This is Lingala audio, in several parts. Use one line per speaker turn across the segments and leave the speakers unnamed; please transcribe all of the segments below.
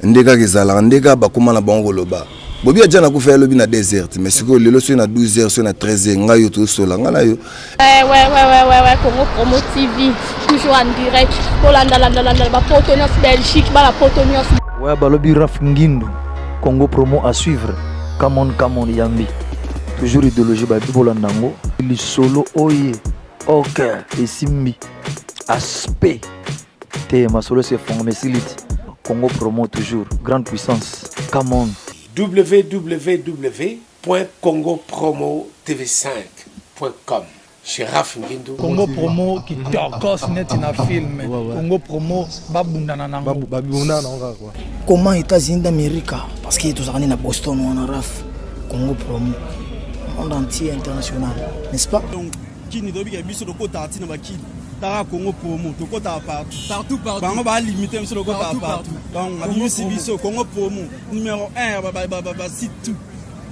ndeka kezala ndeka bakoma na bango loba bobi aja na kufa lobi na desert mais siko lelo so na 12h so na 13h ngayo to sola ngana yo
ouais Congo Promo TV toujours en direct Holanda ba Potonios Belgique ba la Potonios
ouais balobi Raf Ngindu Congo Promo à suivre come on Yambi toujours idéologie ba Holanda ngo li solo oye OK et simbi aspect te ma solo c'est fond mais siliti Congo Promo toujours grande puissance come on
www.congopromotv5.com chez Raf Ngindu.
Congo Promo qui torcos net na film. Congo Promo babundana nango. Babundana nango quoi.
Comment États-Unis d'Amérique parce que tous années na Boston on a Raf Congo Promo monde entier international, n'est-ce pas?
Donc qui ni dobi ke biso de kota tina bakili. Tara Congo Promo to kota partout. Bango ba limiter biso de kota partout. Donc on a biso Congo Promo numéro 1 ba site tout.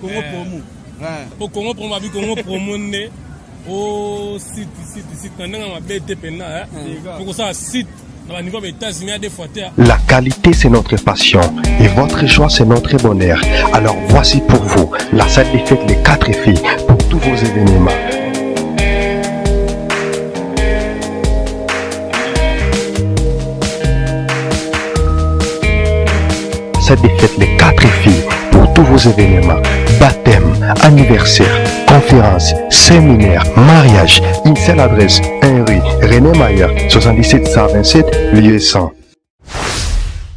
Congo Promo. Ouais.
Pour Congo Promo abi Congo Promo né au site ndanga mabete pena pour ça site dans niveau des États-Unis des fois.
La qualité c'est notre passion et votre choix c'est notre bonheur. Alors voici pour vous la salle des fêtes les 4 filles pour tous vos événements. Salle des fêtes les 4 filles pour tous vos événements. Baptême, anniversaire, conférence, séminaire, mariage. Une seule adresse, 1 rue René Mayer, 77 127, lieu 100.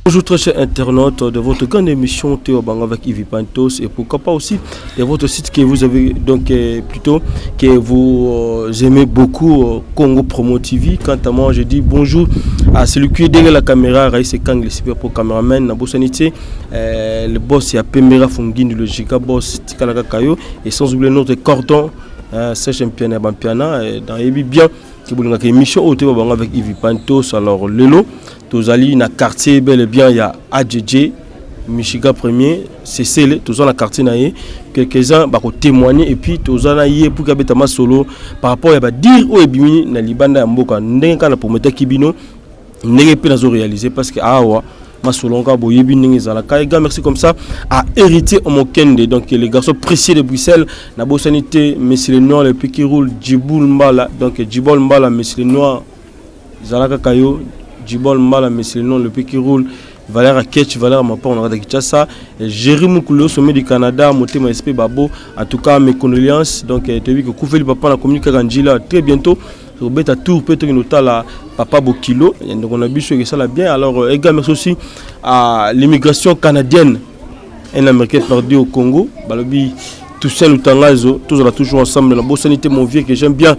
Bonjour très chers internautes de votre grande émission Théo Bango avec Yves Pantos et pourquoi pas aussi de votre site que vous avez donc plutôt que vous aimez beaucoup Congo Promo TV. Quant à moi je dis bonjour à celui qui est derrière la caméra Raïs Kang le super pro caméraman na Bossanité le boss c'est Pemera Fongin le giga boss Tikalaka Kayo et sans oublier notre cordon c'est champion Bampiana dans Ebi bien qui vous une émission au Théo Bango avec Yves Pantos alors Lelo tous allés dans quartier bel et bien il y a AJJ Michigan premier c'est celle tous dans la quartier naie quelques-uns bah témoigner et puis tous en aillé pour que betama solo par rapport à dire au ebimi na libanda mboka ndenga na promettre kibino ndenge pe nazo réaliser parce que awa masolonga boyebi ndenge zala kaiga merci comme ça à hériter Omokende donc les garçons précieux de Bruxelles na Bossanité monsieur le noir le qui roule Djiboul Mbala donc Djibol Mbala monsieur le noir zalaka kayo Djibol Mbala monsieur le nom le pays qui roule Valère Ketch Valère Mapa on a Kinshasa Jérémy Moukoulou sommet du Canada Motema SP Babo en tout cas mes condoléances donc tu as vu que Koufeli papa na communiqué Kanjila très bientôt au beta tour peut-être une la papa Bokilo donc on a vu que ça l'a bien alors également merci aussi à l'immigration canadienne un américain perdu au Congo balobi tout seul Utangazo tous on a toujours ensemble la Bossanité mon vieux que j'aime bien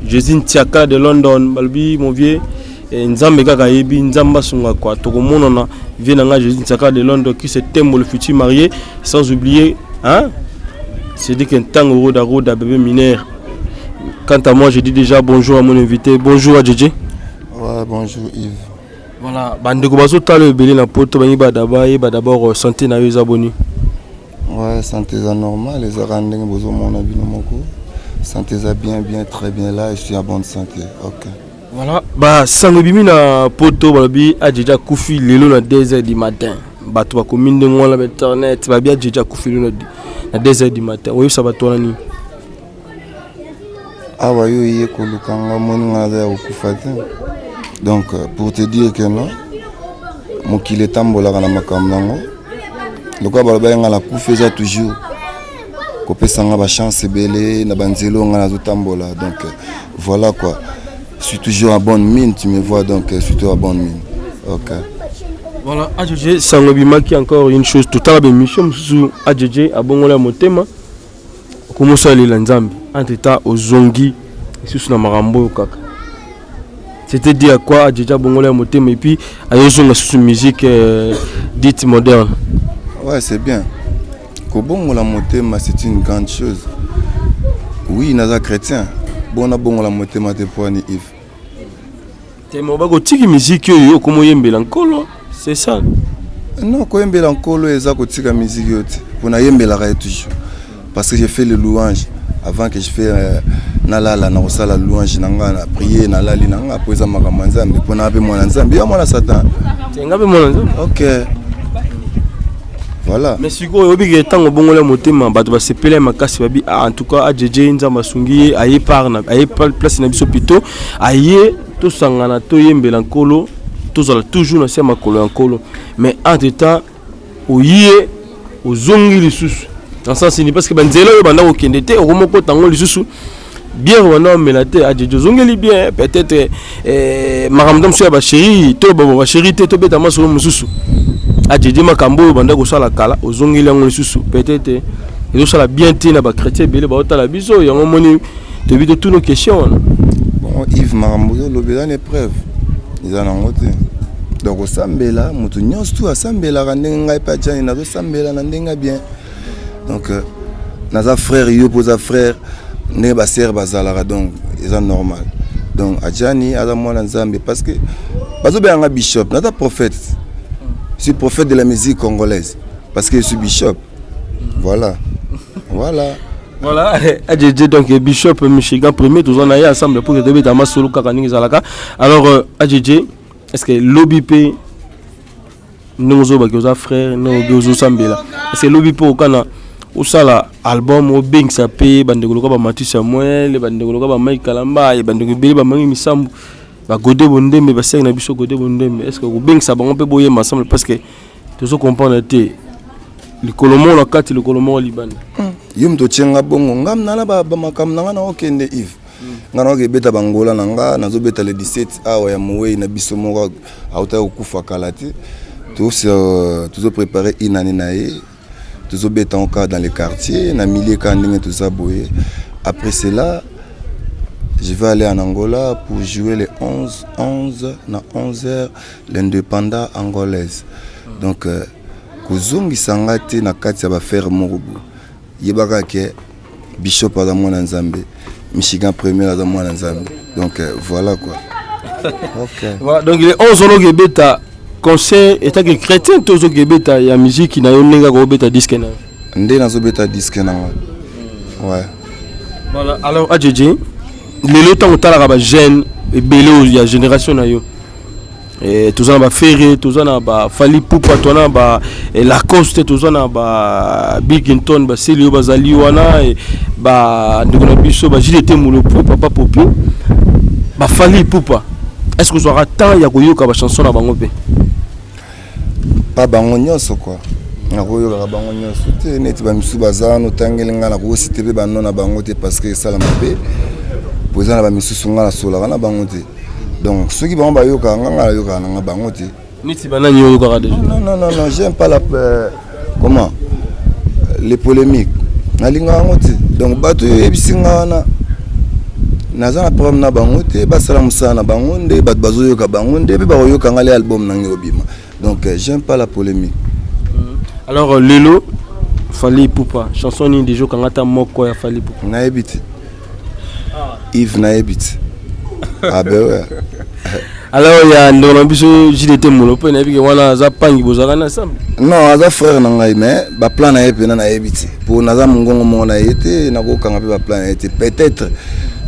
Jésus Tiaka de London balobi mon vieux Nzambe kaka yebi nzamba sunga kwa tokomona na vient nga Jésus Tsaka de Londres qui se thème le futur marié sans oublier hein c'est dit qu'un temps roda bébé mineur. Quant à moi je dis déjà bonjour à mon invité bonjour à JJ.
Ouais bonjour Yves.
Voilà bande ko baso talo belé na poto bangi ba d'abord santé na yo abonné.
Ouais santé ça normal les arandeng bozo mona bino moko santé ça bien très bien là je suis en bonne santé. OK.
Voilà, bah sango bimi na poto balobi ajeja kufi lelo na 2h du matin. Bato ba commune de ngona internet ba bia ajeja kufi lelo na 2h du matin. Oyo ça va tona ni.
Ah wa yo yé ko lukanga moninga za okufata. Donc pour te dire que non mokile tambola kana makamnango. Lokwa baloba ngala kufeza toujours. Ko pesanga ba chance belé na banzelo ngana zo tambola donc voilà quoi. Je suis toujours à bonne mine, tu me vois donc surtout à bonne mine. OK.
Voilà, AJJ Sangobima qui encore une chose tout à l'heure mission sous AJJ à Bongola Motema. Comment ça les Nzambi entre ta aux zongi sous na marambo kaka. C'était dit à quoi AJJ Bongola Motema et puis à yozonga sous musique dite moderne.
Ouais, c'est bien. Ko Bongola Motema c'est une grande chose. Oui, naza chrétien. Bon la motema te poani Yves.
Te mobago tiki musique yo komo yembela nkolo, c'est ça.
Non, ko yembela nkolo eza ko tika musique yo te. Pona yembela ka toujours. Parce que j'ai fait le louange avant que je fais nalala na osala louange nanga na prier na lali nanga poza makambo nzambe pona ape mwana nzambe ya mwana satan.
Te ngabe mwana nzambe.
OK. Voilà.
Mais si vous avez tant bon le motema, bah tu vas se peler ma casse babi. En tout cas, AJJ nza masungi aye parna, aye place na biso pito, aye to sangana to yembela nkolo, to zala toujours na sema kolo nkolo. Mais entre temps, oye ozongi lisusu. Dans sens ni parce que banzelo yo banda okende te okomoko tango lisusu. Bien on mais la tête AJJ ozongeli bien peut-être maramdam so ba chéri, to ba chéri te to beta masolo mususu. AJJ makambo banda ko sala kala ozongeli ngo lisusu peut-être et ça la bien tina ba chrétien belé ba otala biso yango moni te bi de toutes nos questions.
Bon Yves makambo yo lobela l'épreuve ils en ont ngote donc osambela mutu nyonso tu asambela ndenge ngai pa jani na sambela na ndenge bien donc naza frère yo poza frère ne ba sœur bazala donc ils sont normal donc ajani ala mwana nzambe parce que bazo be nga bishop nata prophète. Je suis prophète de la musique congolaise parce que je suis bishop. Voilà. Voilà.
Voilà. AJJ donc bishop Michigan premier tous on a ensemble pour que de beta masolo kakaningi zalaka. Alors AJJ est-ce que l'OBP nous ba koza frère nous gozo sambela. Est-ce que l'OBP okana osala album o bing sapé bandeko ba Mathieu Samuel bandeko ba Mike Kalamba bandeko beli ba mangi misambu. Ba godé bondembe ba sek na biso godé bondembe est-ce que vous beng ça on peut boyer ensemble parce que tout ce comprendre té le colomo la carte le colomo liban
yum to tchenga bongo ngam nana ba makam nanga na okende Yves ngana ke beta bangola nanga nazo beta le 17 awa ya mowe na biso moko auta okufa kalati tous préparer une année naé tous beta encore dans les quartiers na milieu kandinga tout ça boyer après cela. Je vais aller en Angola pour jouer les 11h l'indépendant angolaise. Donc, Kuzungi Sangate na kati va faire Morubu. Yebaka ke Bishop à Mwana Nzambe, Michigan premier à Mwana Nzambe. Donc, voilà quoi.
Ok. Voilà, donc les 11 ans que beta conseil état que chrétien tozo que beta ya musique na yonenga ko beta disque na.
Ndé na zo beta disque na. Ouais.
Voilà, alors AJJ les temps où t'as la jeune et belé il y a génération na yo et tous en ba ferré tous en ba fali poupa tona ba et Lacoste tous en ba Bigington ba Celio bazali wana et ba ndiko na biso ba JDT mulo papa popi ba fali poupa est-ce que ça temps ya koyoka ba chanson na bango pe
pas bango nyonso quoi na koyoka bango nyonso te net ba misu bazano tangelenga na ko cité ba non na bango te parce que ça la mabe poza na ba misusu ngala sola na bango te donc ceux qui vont ba yoka ngala yoka na bango te
niti bana nyo yoka déjà
non j'aime pas la comment les polémiques na linga ngote donc bato ebisinga na za na problème na bango te ba sala musana na bango nde bato bazo yoka bango nde ba yoka ngala album na ngobima donc j'aime pas la polémique.
Alors Lelo Fali Poupa chanson ni déjà kangata moko ya Fali Poupa
na ebite Yves Naebit. Ah ben ouais.
Alors il y a dans biso JDT Molopo na biki wana za pangi bozaka na ensemble.
Non, aza frère na ngai mais ba plan na yepe na ebiti. Pour naza mungongo mona yete na ko kanga pe ba plan yete peut-être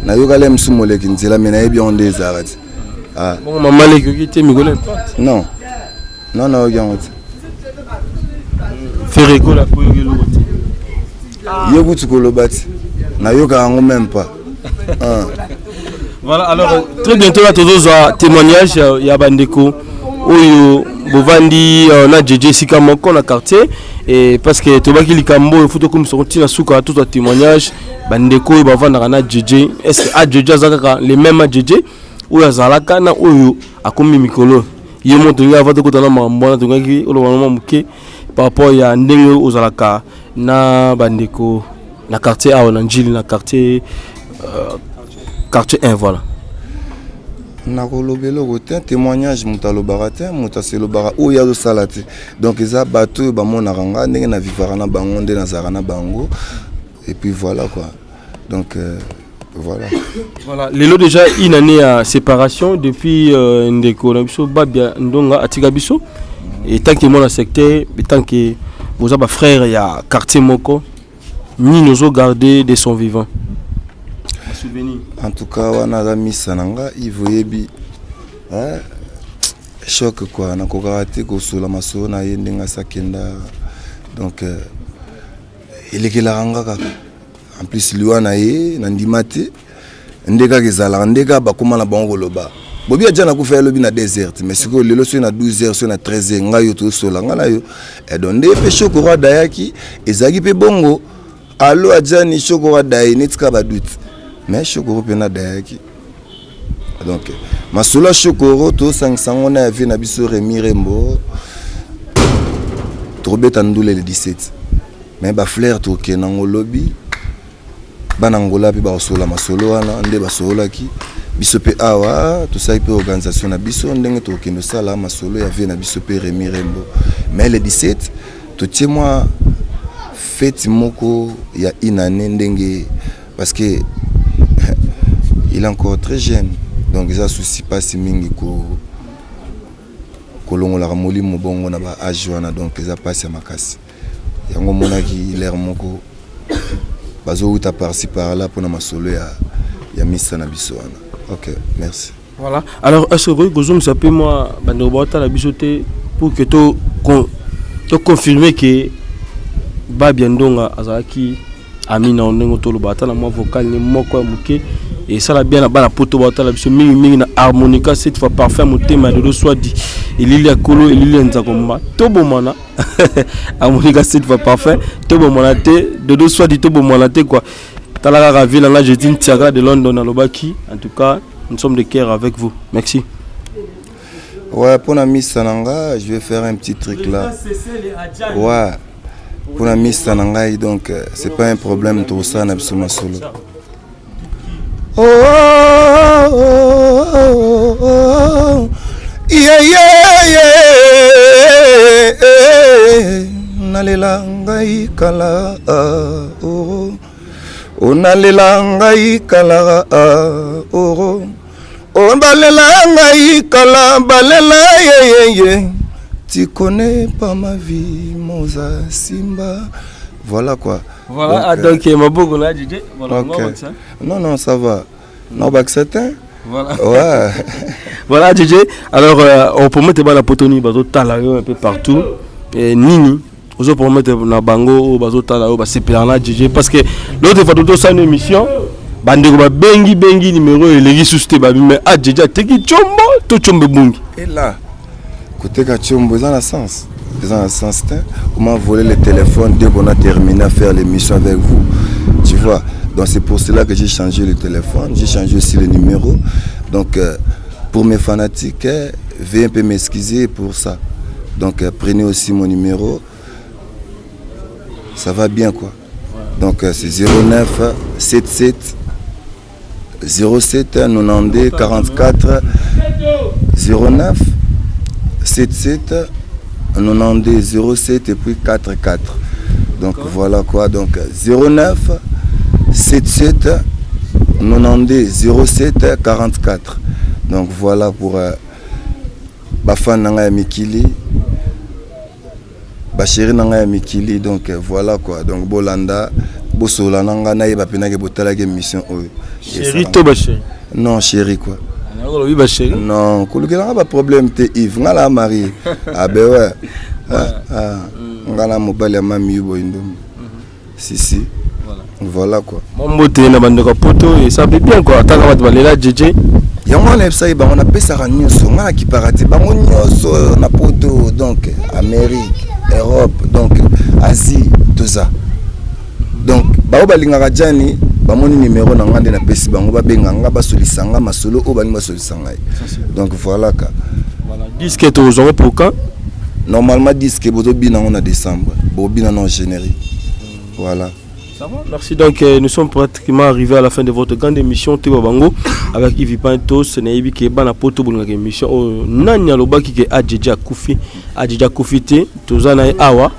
na yokale msumole kinzela mais na yebi on des arrêts. Ah.
Bon maman le ki te migole.
Non. Non non yangote.
Ferreko la ko yokelo wote.
Yokutu ko lobati. Na yoka ngo même pas.
Voilà, alors très bientôt là tous un témoignage ya bandeko oyo bovandi na JJ sika moko na quartier et parce que tobaki likambo il faut comme sortir na suka tout un témoignage bandeko bavanda na JJ est-ce que AJJ azaka les mêmes JJ ou azalaka na oyo akomi mikolo yemo tonga va to na mambona tonga ki olo wana muke par rapport ya ndenge ozalaka na bandeko na quartier a na njili na quartier quartier 1 voilà.
Nakolobelo côté témoignage mutalo barate mutaselo bara o ya do salate donc eza bato ba mona ranga ndenge na vivara na bango ndenge na zarana bango et puis voilà quoi donc voilà.
Voilà, lelo déjà une année à séparation depuis ndeko na biso babia ndonga atika biso et tant que mon secteur et tant que vous avez frère il y a quartier moko ni nous ont gardé de son vivant.
En tout cas wana la misa nanga ivoyebi choc quoi na ko karate ko sula masona yendenga sakenda donc elekelaka kaka en plus liwa na ye nandima te nde kaka ezalaka nde kaka bakóma na bango koloba bobi aja nakufa ye lobi na 2h mais sikoyo lelo soki na 12h soki na 13h ngai yo tosola ngai na yo donc nde mpe Shokora dayaki ezalaki mpe bongo alo ajani Shokora daye neti kaka badute mais Shokora mpe na dayaki donc masolo ya Shokora tosangisa ngo na ya vie na biso Remi Rembo tobeta ndule le 17 mais baflare toke nango lobi bana ngola mpe bakosola masolo wana nde basololaki biso mpe awa tosali mpe organisation na biso ndenge tokende osala masolo ya vie na biso mpe Remi Rembo mais le 17 totie mwa fete moko ya une année ndenge parce que il est encore très jeune donc eza souci pasi mingi kolongolaka molimo bongo na baage wana donc eza pasi ya makasi yango monaki l'air moko bazouta par-ci par-là mpona masolo ya misa na biso wana. Ok, merci.
Voilà. Alors, est-ce que vous savez, moi, la bisoté pour que tu confirmes que Babiandonga Azaki Amina Onengo Tolo Batana, moi vocal, ni moko muke, et ça la bien la bana poto batala biso mingi na harmonica cette fois parfait mon thème de soit dit il y a Kolo il y a Nzakomba tobo mana harmonica cette fois parfait tobo mana te de soit dit tobo mana te quoi. Talara Ravi, là, je dis Tiaga de London à Lobaki. En tout cas, nous sommes de cœur avec vous. Merci.
Ouais, pour la Miss Sananga, je vais faire un petit truc là. Ouais, pour la Miss Sananga, donc, c'est pas un problème tout ça, on a besoin de solo. Oh, oh, oh, oh, oh, yeah, yeah, yeah, nalela ngai kala, oh. Onalela ngai kala oro onalela ngai kala balela ye tu connais pas ma vie Moza Simba voilà quoi
voilà donc ma beaucoup là DJ voilà
okay. Non ça va non bac certain
voilà
ouais
voilà DJ alors on peut mettre la potonie bazo talayo un peu partout et Nini vous pour mettre na bango bazo tala ba sepelana DJ parce que l'autre fois tout ça une émission bande ko bengi numéro et les susté ba mais a DJ teki chombo to chombe bungi
et là côté ka chombo dans le sens comment voler le téléphone dès qu'on a terminé à faire l'émission avec vous tu vois donc c'est pour cela que j'ai changé le téléphone j'ai changé aussi le numéro donc pour mes fanatiques veuillez un peu m'excuser pour ça donc prenez aussi mon numéro. Ça va bien quoi. Donc c'est 09 77 07 92 44 09 77 92 07 et puis 44. Donc voilà quoi. Donc 09 77 92 07 44. Donc voilà pour Bafan Nanga Mikili. Bachéri nanga mikili donc voilà quoi donc bolanda bosola nanga na yeba pena ke botala ke mission oyo
chéri to bachéri
non chéri quoi
alors oui bachéri
non kolukela ba problème te Yves ngala mari ah ben ouais ngala mobali ya mami yubo indom si voilà quoi
mon moté na bande ko poto et ça fait bien quoi taka bat balela DJ
yango na epsa ba on appelle ça nyonso ngala ki parati bango nyonso na poto donc Amérique Europe donc Asie tout ça donc ba obalingaka jani ba moni numéro na ngande na pesi bango ba benganga ba solisanga masolo o bani ba solisanga donc voilà ka
voilà disque to zo pour quand
normalement disque bozo bina en décembre bo bina en générique voilà.
Ça va, merci. Donc nous sommes pratiquement arrivés à la fin de votre grande émission Théo Bango avec Yves Pantos, Naibi qui est ban à poto pour notre émission. Nanya Lobaki qui est Adjidja Koufi te, Tozana Awa,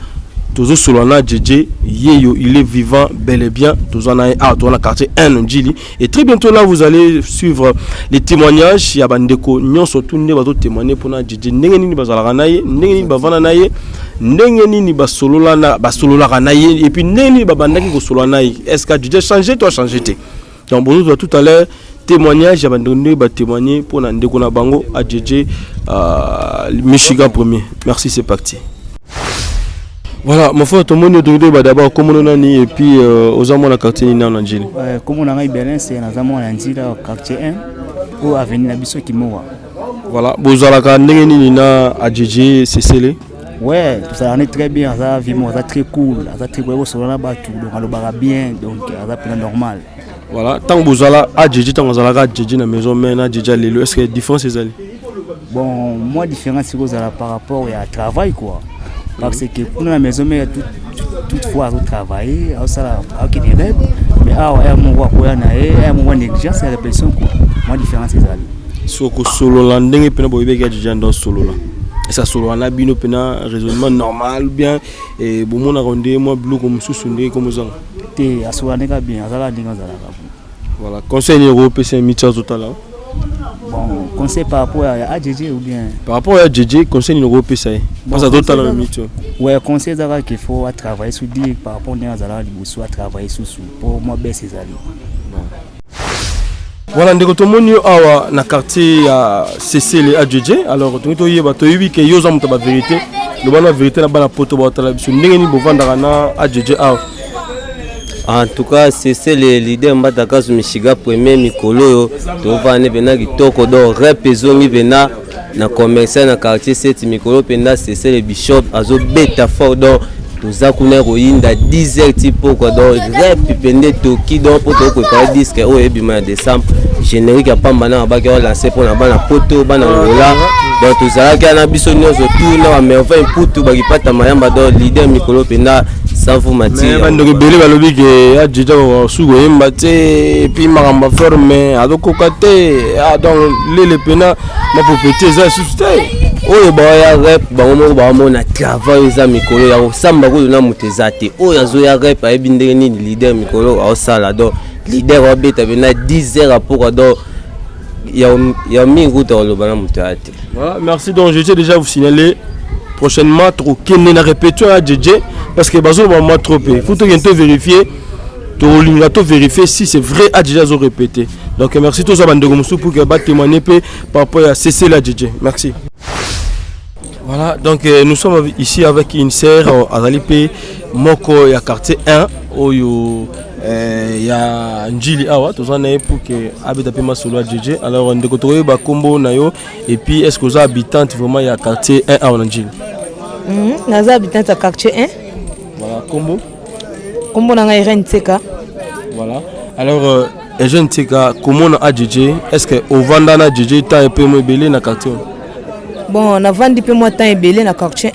Tozo Solana Djedje, Yeyo, il est vivant bel et bien, Tozana Awa, Tozana quartier 1 Ndjili. Et très bientôt là vous allez suivre les témoignages. Il y a Bandeko, Nyon surtout ne va témoigner pour Djedje. Nengeni Bazalanaye, Nengeni Bavananaye. Nengeni ni basolola kanaye et puis neni babandaki ko solana est-ce que tu as changé toi changé te donc bonjour tout à l'heure témoignage abandonné ba témoigner pour na ndeko na bango a DJ Michigan premier merci c'est parti Voilà, mon frère, tout le monde est d'abord comme on a dit et puis aux amours la quartier Nina en Angile.
Comme on a eu Berlin, c'est dans amours en Angile au quartier 1 ou avenue Nabiso qui mourra.
Voilà, vous allez quand Nina à Djidji, c'est scellé.
Ouais, ça en est très bien, ça vivement, ça très cool, ça très beau sur la bateau, donc on le barra bien, donc ça peut être normal.
Voilà, tant que vous allez à Djidji, tant que vous allez à Djidji dans la maison, mais à Djidji, est-ce que la différence est allée?
Bon, moi, différence c'est que par rapport à travail quoi. Parce que pour la maison, mais toutefois, vous travaillez, ça a qui est mais à un moment où il y a un moment de négligence, c'est la répétition quoi. Moi, différence c'est allée.
So ko solo la ndenge pena boyebe ga Djidji dans solo là. Et ça solo na bino pena raisonnement normal bien et bon mon arrondé moi bleu comme sous-sondé comme ça.
Té aswana ka bien, azala ndinga zala ka.
Voilà, conseil européen c'est mitcha total là.
Bon, conseil par rapport à Djidji ou bien
par rapport à Djidji, conseil européen ça. Parce que total là mitcha.
Ouais, conseil zala qu'il faut travailler sur dire par rapport à zala liboso à travailler sur pour moi baisser zali.
Voilà, ndeko tomoni awa na quartier ya CC à Djidji. Alors to yeba to yebi ke yoza muta ba vérité. Le bana vérité na bana poto ba tala biso ndenge ni bovanda na à Djidji awa.
En tout cas, c'est le leader Mbataka sur Michiga premier Mikolo. To vane bena kitoko do repezongi bena na commerçant na quartier 7 Mikolo penda c'est le bishop azo beta fort do. Toza kuna royinda 10h tipo quoi donc rep pende toki donc pour to préparer disque au ebima décembre générique apamba na ba ka lancer pour na bana poto bana ngola donc tozala ka na biso nyonso tout na merveille putu ba kipata mayamba donc leader Mikolo penda sans vous mentir
mais bando belé balobi ke adjija ko sugo yemba te et puis maramba forme adoko kate donc le pena ma propriété ça susté.
Oyo baya rep bango bamona travail za Mikolo ya osamba ko na mutezate oyo azo ya rep ayebi ndenge nini leader Mikolo osala do leader obeta bena 10h pour do ya mingu to lo bana mutate.
Voilà, merci donc je vais déjà vous signaler prochainement trop kene na répétition à Djidji parce que bazo ba moi trop il faut to vérifier to vérifier si c'est vrai à Djidji azo répéter. Donc merci tous à bandeko musu pour que ba témoigner par rapport à CC la Djidji. Merci. Voilà, donc nous sommes ici avec une sœur à Zalipe Moko ya quartier 1 oyo ya Njili awa tous on est pour que habite peu solo à Djidji. Alors ndeko toye ba kombo na yo et puis est-ce que vous habitante vraiment ya quartier 1 à Njili?
Naza habitante à quartier 1.
Voilà, kombo.
Kombo na ngai Reine Tseka.
Voilà. Alors Jeune Tseka comment à Djidji? Est-ce que au vanda na Djidji ta un peu moins belé na quartier?
Bon, on a vendu peu moins temps et belé na quartier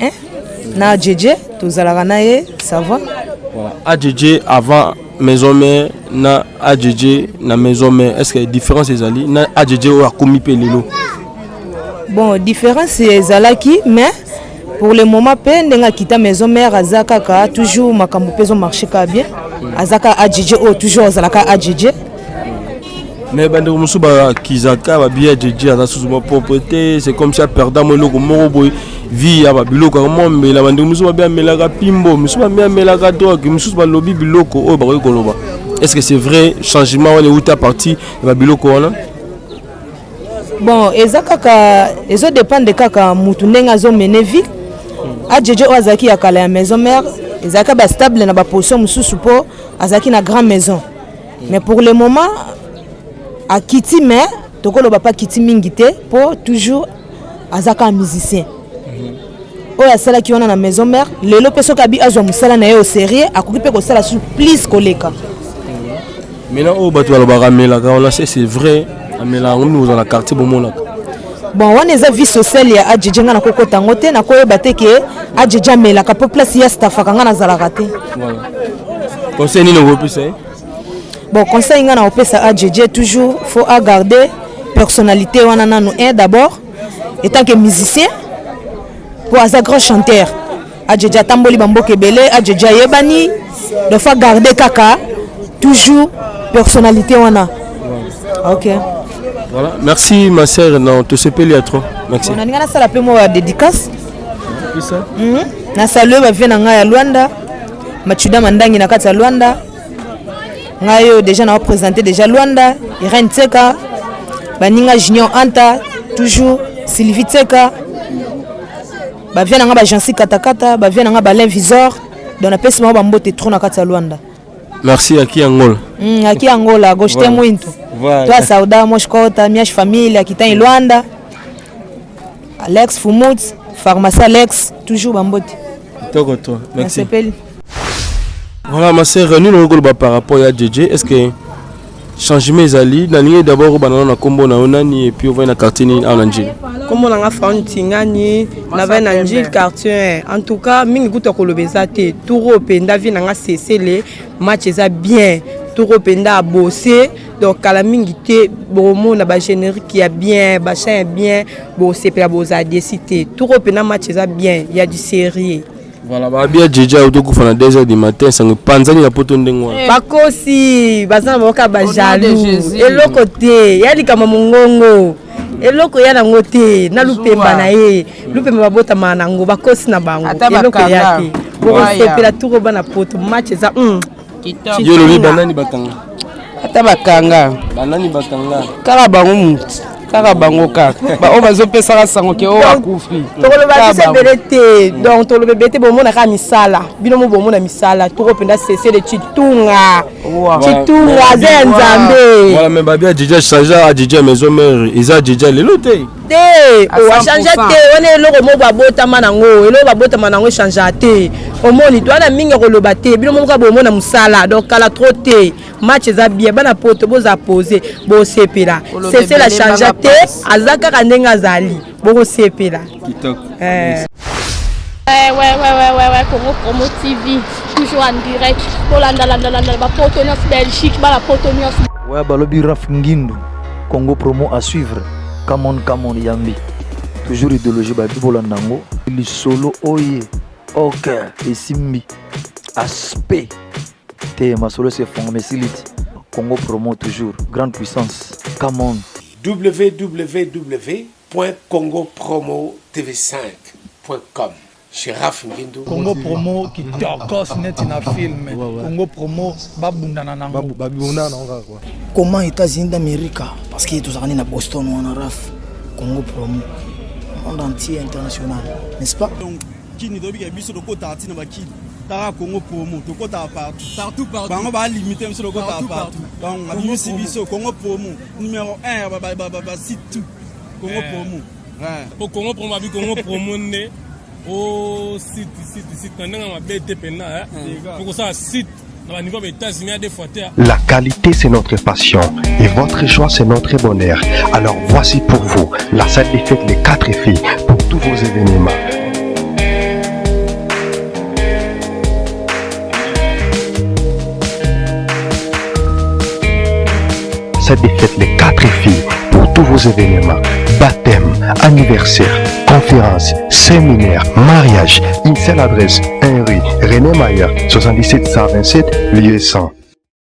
1. Na Djidji, tous à la ranaye, ça va.
Voilà. À Djidji avant maison mère na à Djidji na maison mère. Est-ce que la différence est ali na à Djidji ou à komi pelelo?
Bon, différence c'est zalaki mais pour le moment peine nga kita maison mère azaka ka toujours makambo peso marché ka bien. Azaka à Djidji ou toujours zalaka à Djidji.
Mais bando musuba kizaka ba bien Djidji ana sous propriété c'est comme si a perdant mo loko moko boy vie ya ba biloko mo mbela bando musuba bien melaka pimbo musuba bien melaka drogue musuba lobby biloko o ba ko loba. Est-ce que c'est vrai changement on est où ta partie ba biloko wana?
Bon, ezaka ezo dépend de kaka mutu ndenga zo mener vie. A Djidji azaki ya kala ya maison mère, ezaka ba stable na ba position mususu po azaki na grande maison. Mais pour le moment à Kiti mais tokolo ba pas Kiti mingité pour toujours azaka musicien. Oya sala ki wana na maison mère, lelo peso kabi azwa musala na yo sérieux akokipe ko sala sur plus koleka.
Maintenant au bato ba ramela ka on c'est vrai amela nous dans la quartier bomona.
Bon on eza vie sociale ya Djidji nga na kokota ngote na koyeba te ke Djidji amela ka po place ya staff ka nga na zalaka te.
Voilà. Conseil ni no opesa.
Bon conseil nga na opesa à Djidji toujours faut garder personnalité wana nanu d'abord étant que musicien pour un grand chanteur. Djidji tamboli bamboke belé Djidji yebani de faut garder kaka toujours personnalité wana. OK.
Voilà, merci ma sœur non te sepeli à trop. Merci.
On a ngana sala pe mo dédicace.
Qui ça?
Na saluer ba vient nga ya Luanda. Machuda mandangi na kati ya Luanda. Ngayo déjà na présenter déjà Luanda, Irene Tseka, baninga Junior Anta, toujours Sylvie Tseka. bavia nanga bagensi katakata bavia nanga balinvisor donc napesi bango bambote tro na kati ya Luanda.
Merci à qui Angola.
Aki Angola gauche te mwinto. Toi Sauda Moshkota Miash famille Akitan Luanda. Alex Fumut, pharmacie Alex, toujours bambote.
Toi. Merci. Voilà ma sœur, nous nous par rapport à JJ, est-ce que changement ezali na ligne d'abord banana na kombo na onani et puis on va na quartier ni en Angile.
Comme on a fait tingani na va na Angile quartier en tout cas mingi kuta kolobeza te touro penda vi na cessé les match eza bien touro penda a bossé donc kala mingi te bomo na ba générique qui a bien ba chien bien bossé pe boza décité touro penda match eza bien il y a du sérieux.
Voilà, bah bien déjà au doku fana 2h du matin ça ne panzani la poto ndengwa.
Bakosi bazana boka ba jaloux eloko te yali kama mongongo eloko ya nango te na lupemba na ye lupemba babota manango bakosi na bango eloko ya te bosepela turo bana poto match za
yo lobi banani bakanga
ata bakanga
banani bakanga
kala bango kaka bango kaka ba o bazopesaka sango ke o akufi tokoloba bisebele te donc tolobebe te bomona ka misala bino mo bomona misala tokopenda cesser de chitunga ze nzambe
voilà mais babia DJ changer DJ maison mère isa DJ lelo te
o a changer te on est loko mo babota manango elo babota manango changer te omoni to ana mingi koloba te bino mo ka bomona musala donc kala trop te match za bien bana poto boza poser bo sepela cesser la changer azaka kandenga zali boko sepela
TikTok.
Ouais, Congo Promo TV, toujours en direct. Pour la Potonios Belgique, la Potonios.
Ouais, balobi Raf Ngindu, Congo Promo à suivre. Kamon Yambi. Toujours idéologie ba bibolandango. Il solo oye. Ok, et simbi. Aspect. Te ma solo c'est formé silite. Congo Promo toujours. Grande puissance. Kamon.
www.congopromotv5.com chez Raf Ngindu.
Congo Promo qui torcos net na film. Congo Promo babundana nango. Babundana nango quoi.
Comment États-Unis d'Amérique parce que tous allés na Boston ou en Raf. Congo Promo. Monde entier international, n'est-ce pas?
Donc qui ni dobi biso de kota atina bakili. Tara Congo Promo, to kota partout. Bango ba limiter monsieur le kota partout. Donc on a vu biso Congo Promo numéro 1 ba site tout. Congo Promo. Ouais.
Pour Congo Promo bi Congo Promo né au site ndanga mabete pena pour ça site dans niveau des États-Unis des fois.
La qualité c'est notre passion et votre choix c'est notre bonheur. Alors voici pour vous la salle des fêtes Les 4 filles pour tous vos événements. Salle des fêtes Les 4 filles pour tous vos événements. Baptême, anniversaire, conférence, séminaire, mariage. Une seule adresse, 1 rue René Mayer, 77 127, lieu 100.